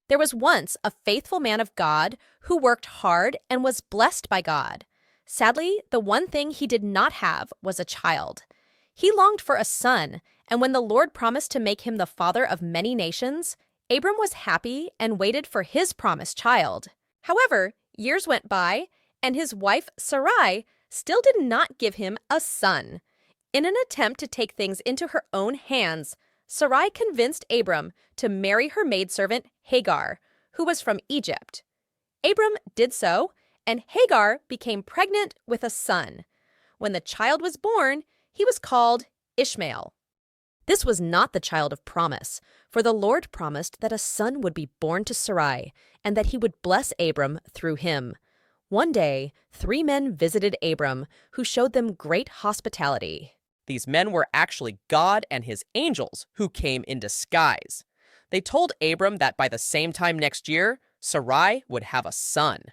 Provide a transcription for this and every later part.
There was once a faithful man of God who worked hard and was blessed by God. Sadly, the one thing he did not have was a child. He longed for a son, and when the Lord promised to make him the father of many nations, Abram was happy and waited for his promised child. However, years went by, and his wife Sarai still did not give him a son. In an attempt to take things into her own hands, Sarai convinced Abram to marry her maidservant Hagar, who was from Egypt. Abram did so, and Hagar became pregnant with a son. When the child was born, he was called Ishmael. This was not the child of promise, for the Lord promised that a son would be born to Sarai, and that he would bless Abram through him. One day, 3 men visited Abram, who showed them great hospitality. These men were actually God and his angels who came in disguise. They told Abram that by the same time next year, Sarai would have a son.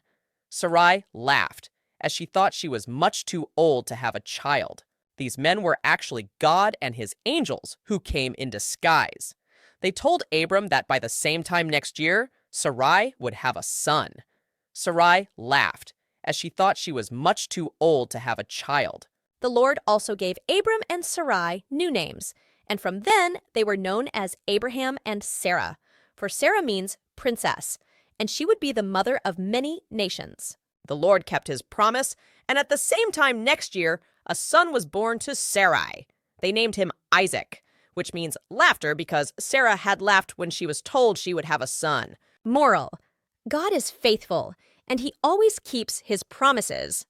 Sarai laughed, as she thought she was much too old to have a child. These men were actually God and his angels who came in disguise. They told Abram that by the same time next year, Sarai would have a son. Sarai laughed, as she thought she was much too old to have a child. The Lord also gave Abram and Sarai new names, and from then they were known as Abraham and Sarah, for Sarah means princess, and she would be the mother of many nations. The Lord kept his promise, and at the same time next year, a son was born to Sarai. They named him Isaac, which means laughter because Sarah had laughed when she was told she would have a son. Moral: God is faithful, and he always keeps his promises.